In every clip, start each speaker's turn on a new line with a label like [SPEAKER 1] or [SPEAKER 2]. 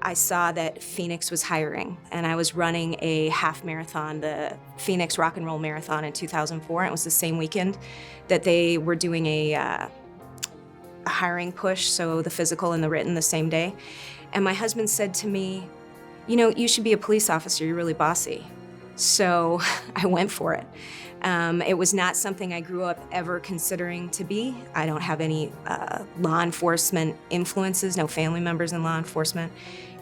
[SPEAKER 1] I saw that Phoenix was hiring, and I was running a half marathon, the Phoenix Rock and Roll Marathon in 2004. And it was the same weekend that they were doing a hiring push, so the physical and the written the same day. And my husband said to me, you know, you should be a police officer, you're really bossy. So I went for it. It was not something I grew up ever considering to be. I don't have any law enforcement influences, no family members in law enforcement.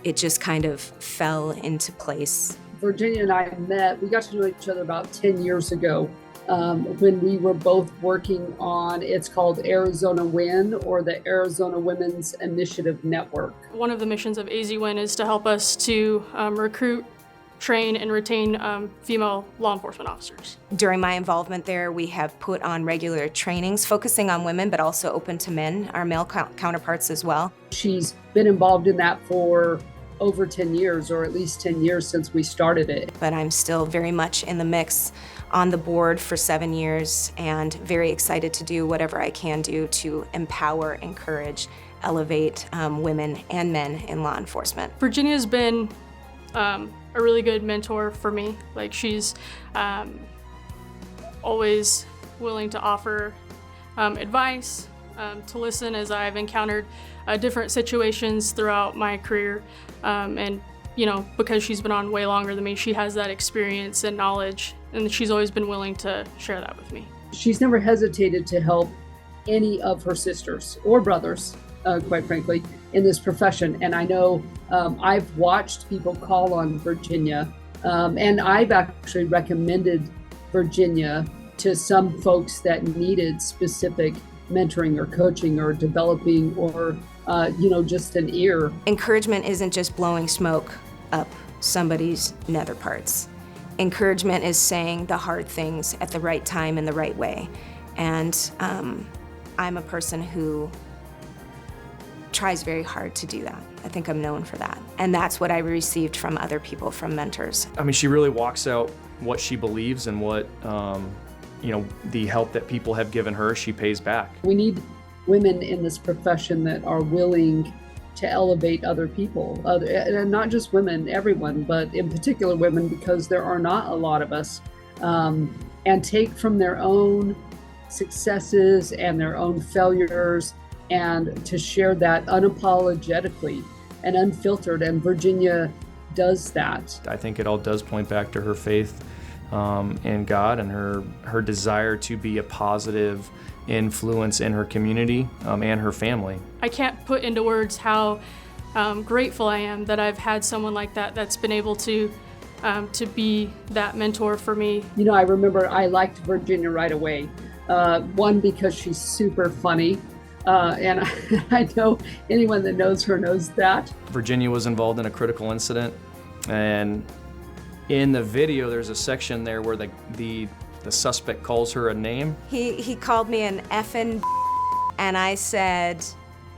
[SPEAKER 1] It just kind of fell into place.
[SPEAKER 2] Virginia and I met, we got to know each other about 10 years ago when we were both working on, it's called Arizona WIN, or the Arizona Women's Initiative Network.
[SPEAKER 3] One of the missions of AZ WIN is to help us to recruit, train, and retain female law enforcement officers.
[SPEAKER 1] During my involvement there, we have put on regular trainings focusing on women, but also open to men, our male counterparts as well.
[SPEAKER 2] She's been involved in that for over 10 years, or at least 10 years since we started it.
[SPEAKER 1] But I'm still very much in the mix, on the board for 7 years, and very excited to do whatever I can do to empower, encourage, elevate women and men in law enforcement.
[SPEAKER 3] Virginia's been a really good mentor for me. Like, she's always willing to offer advice, to listen as I've encountered different situations throughout my career. And, you know, because she's been on way longer than me, she has that experience and knowledge, and she's always been willing to share that with me.
[SPEAKER 2] She's never hesitated to help any of her sisters or brothers, quite frankly, in this profession. And I know I've watched people call on Virginia, and I've actually recommended Virginia to some folks that needed specific mentoring or coaching or developing or, you know, just an ear.
[SPEAKER 1] Encouragement isn't just blowing smoke up somebody's nether parts. Encouragement is saying the hard things at the right time in the right way. And I'm a person who tries very hard to do that. I think I'm known for that. And that's what I received from other people, from mentors.
[SPEAKER 4] I mean, she really walks out what she believes, and what, you know, the help that people have given her, she pays back.
[SPEAKER 2] We need women in this profession that are willing to elevate other people, and not just women, everyone, but in particular women, because there are not a lot of us, and take from their own successes and their own failures, and to share that unapologetically and unfiltered. And Virginia does that.
[SPEAKER 4] I think it all does point back to her faith in God, and her desire to be a positive influence in her community and her family.
[SPEAKER 3] I can't put into words how grateful I am that I've had someone like that that's been able to be that mentor for me.
[SPEAKER 2] You know, I remember I liked Virginia right away. One, because she's super funny. And I know anyone that knows her knows that.
[SPEAKER 4] Virginia was involved in a critical incident, and in the video there's a section there where the suspect calls her a name.
[SPEAKER 1] He called me an effing and I said,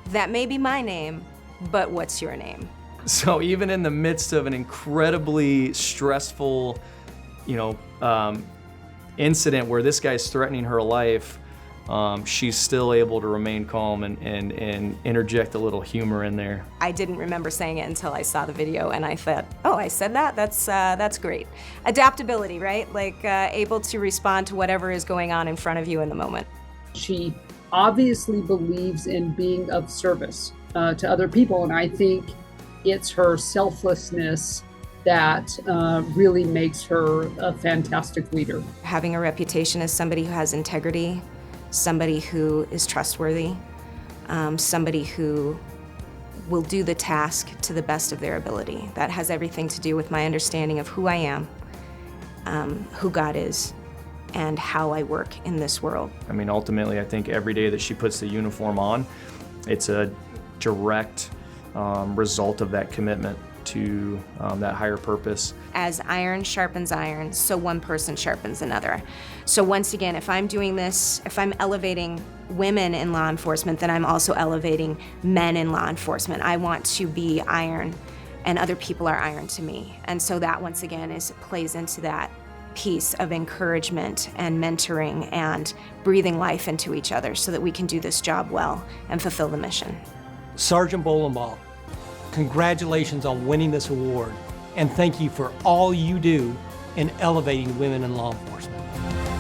[SPEAKER 1] that may be my name, but what's your name?
[SPEAKER 4] So even in the midst of an incredibly stressful, you know, incident where this guy's threatening her life, she's still able to remain calm and interject a little humor in there.
[SPEAKER 1] I didn't remember saying it until I saw the video, and I thought, oh, I said that? That's great. Adaptability, right? Like able to respond to whatever is going on in front of you in the moment.
[SPEAKER 2] She obviously believes in being of service to other people, and I think it's her selflessness that really makes her a fantastic leader. Having
[SPEAKER 1] a reputation as somebody who has integrity, somebody who is trustworthy, somebody who will do the task to the best of their ability. That has everything to do with my understanding of who I am, who God is, and how I work in this world.
[SPEAKER 4] I mean, ultimately, I think every day that she puts the uniform on, it's a direct result of that commitment to that higher purpose.
[SPEAKER 1] As iron sharpens iron, so one person sharpens another. So once again, if I'm doing this, if I'm elevating women in law enforcement, then I'm also elevating men in law enforcement. I want to be iron, and other people are iron to me. And so that, once again, plays into that piece of encouragement and mentoring and breathing life into each other so that we can do this job well and fulfill the mission.
[SPEAKER 5] Sergeant Bolenball congratulations on winning this award, and thank you for all you do in elevating women in law enforcement.